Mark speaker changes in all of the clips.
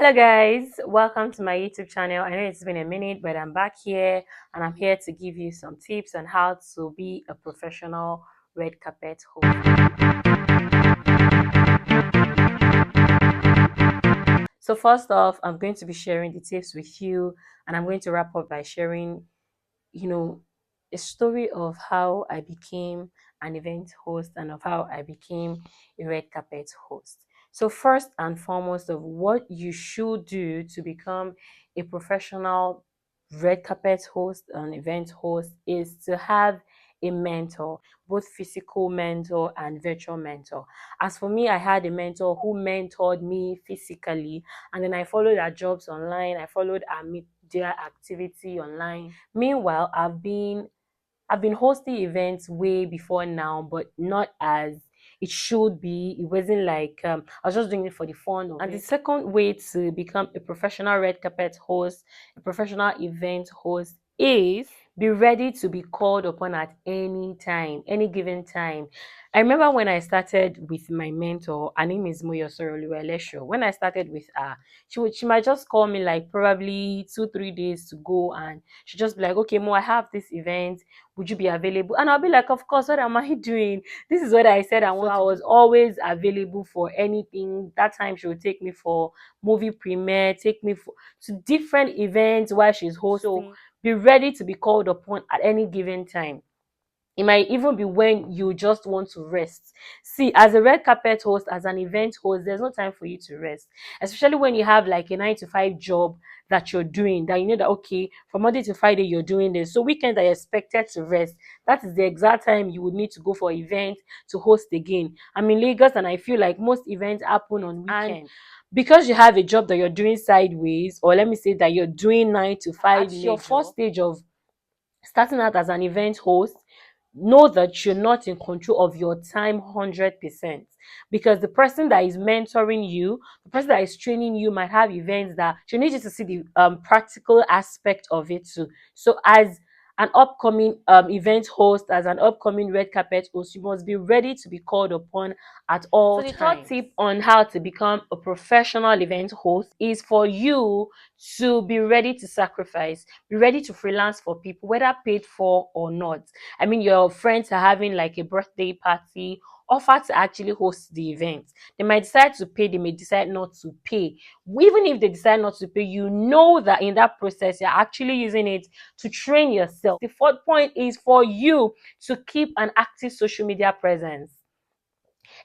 Speaker 1: Hello guys, welcome to my YouTube channel. I know it's been a minute, but I'm back here and I'm here to give you some tips on how to be a professional red carpet host. So first off, I'm going to be sharing the tips with you, and I'm going to wrap up by sharing, you know, a story of how I became an event host and of how I became a red carpet host. So first and foremost of what you should do to become a professional red carpet host and event host is to have a mentor, both physical mentor and virtual mentor. As for me, I had a mentor who mentored me physically, and then I followed her jobs online. I followed her media activity online. Meanwhile, I've been hosting events way before now, but not as it should be. It wasn't like I was just doing it for the fun of it. And the second way to become a professional red carpet host, a professional event host, is be ready to be called upon at any time, any given time. I remember when I started with my mentor, her name is Moyosoro Oluwalesho. When I started with her, she might just call me like probably 2 3 days to go, and she just be like, okay, Mo, I have this event, would you be available? And I'll be like, of course, what am I doing? This is what I said I want. So I was always available for anything. That time she would take me for movie premiere, take me to different events while she's hosting. So be ready to be called upon at any given time. It might even be when you just want to rest. See, as a red carpet host, as an event host, there's no time for you to rest. Especially when you have like a 9 to 5 job that you're doing, that you know that okay, from Monday to Friday you're doing this. So weekends are expected to rest. That is the exact time you would need to go for event to host again. I'm in Lagos and I feel like most events happen on weekends. And because you have a job that you're doing sideways, or let me say that you're doing 9 to 5, at your first stage of starting out as an event host, know that you're not in control of your time 100%, because the person that is mentoring you, the person that is training you, might have events that she needs you to see the practical aspect of it too. So as an upcoming event host, as an upcoming red carpet host, you must be ready to be called upon at all times. So the third tip on how to become a professional event host is for you to be ready to sacrifice, be ready to freelance for people, whether paid for or not. I mean, your friends are having like a birthday party, offer to actually host the event. They might decide to pay, they may decide not to pay. Even if they decide not to pay, you know that in that process, you're actually using it to train yourself. The fourth point is for you to keep an active social media presence.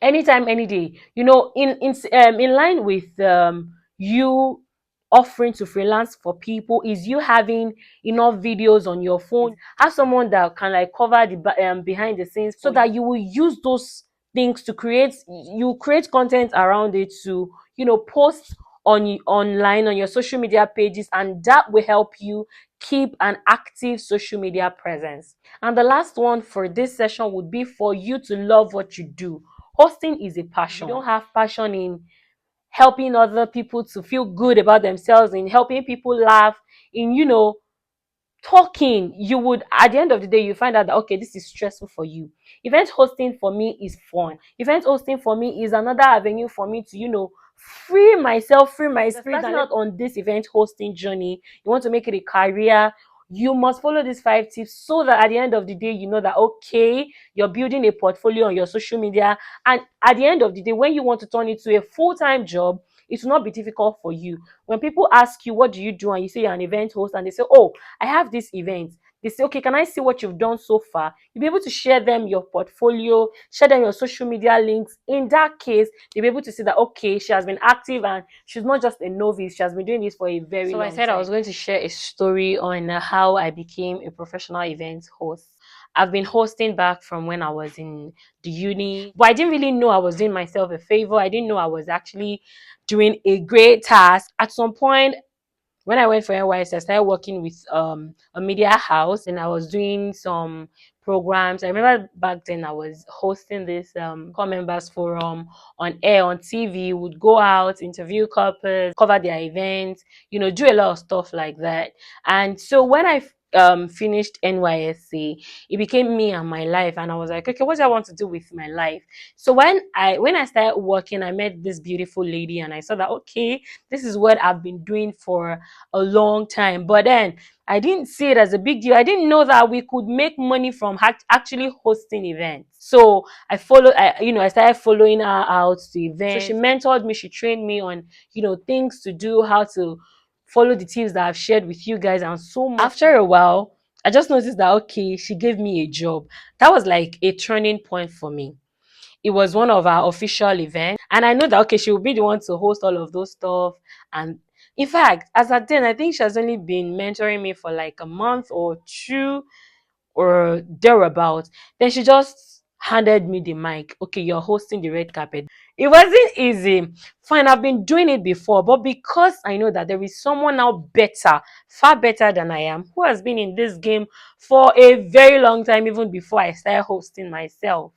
Speaker 1: Anytime, any day. You know, in line with you offering to freelance for people is you having enough videos on your phone. Have someone that can like cover the behind the scenes, so that you will use those things to create content around it to post online on your social media pages, and that will help you keep an active social media presence. And the last one for this session would be for you to love what you do. Hosting is a passion. You don't have passion in helping other people to feel good about themselves, in helping people laugh, in talking, you would, at the end of the day, you find out that okay, this is stressful for you. Event hosting for me is fun. Event hosting for me is another avenue for me to free myself, free my spirit. Starting out on this event hosting journey, you want to make it a career, you must follow these 5 tips, so that at the end of the day, you know that okay, you're building a portfolio on your social media, and at the end of the day, when you want to turn it to a full-time job, it will not be difficult for you. When people ask you what do you do, and you say you're an event host, and they say, oh, I have this event, they say, okay, can I see what you've done so far? You'll be able to share them your portfolio, share them your social media links. In that case, they'll be able to see that okay, she has been active and she's not just a novice, she has been doing this for a very long time. So I said I was going to share a story on how I became a professional event host. I've been hosting back from when I was in the uni, but I didn't really know I was doing myself a favor. I didn't know I was actually doing a great task. At some point, when I went for NYS, I started working with a media house, and I was doing some programs. I remember back then I was hosting this core members forum on air, on TV, would go out, interview couples, cover their events, do a lot of stuff like that. And so when I finished NYSC, it became me and my life, and I was like, okay, what do I want to do with my life? So when I started working, I met this beautiful lady, and I saw that okay, this is what I've been doing for a long time. But then I didn't see it as a big deal. I didn't know that we could make money from actually hosting events. So I started following her out to events. So she mentored me, she trained me on, things to do, how to follow the tips that I've shared with you guys, and so much. After a while, I just noticed that okay, she gave me a job. That was like a turning point for me. It was one of our official events, and I know that okay, she will be the one to host all of those stuff. And in fact, as at then, I think she has only been mentoring me for like a month or two or thereabout. Then she just handed me the mic. Okay, you're hosting the red carpet. It wasn't easy. Fine, I've been doing it before, but because I know that there is someone now better, far better than I am, who has been in this game for a very long time, even before I started hosting myself.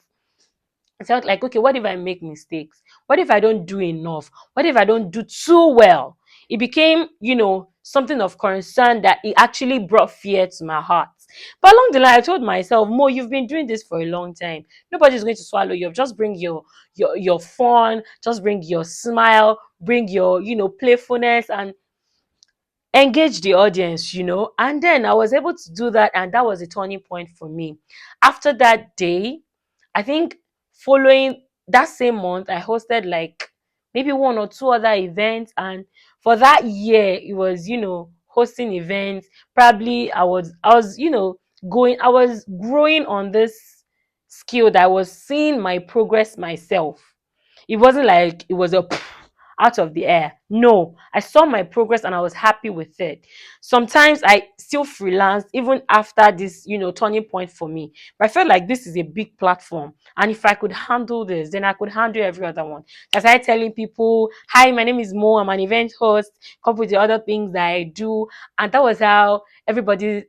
Speaker 1: I felt like, okay, what if I make mistakes? What if I don't do enough? What if I don't do too well? It became, something of concern that it actually brought fear to my heart. But along the line, I told myself, Mo, you've been doing this for a long time. Nobody's going to swallow you up. Just bring your fun, just bring your smile, bring your, playfulness, and engage the audience. And then I was able to do that, and that was a turning point for me. After that day, I think following that same month, I hosted like maybe one or two other events. And for that year, it was, hosting events. Probably I was growing on this skill that I was seeing my progress myself. It wasn't like it was a out of the air. No, I saw my progress and I was happy with it. Sometimes I still freelance even after this, turning point for me. But I felt like this is a big platform. And if I could handle this, then I could handle every other one. I started telling people, hi, my name is Mo, I'm an event host, come with the other things that I do. And that was how everybody,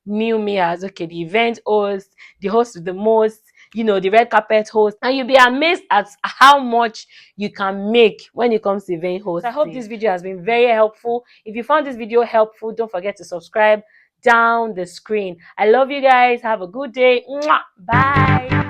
Speaker 1: knew me as okay, the event host, the host with the most, the red carpet host. And you'll be amazed at how much you can make when it comes to event hosting. I hope this video has been very helpful. If you found this video helpful, don't forget to subscribe down the screen. I love you guys. Have a good day. Mwah. Bye.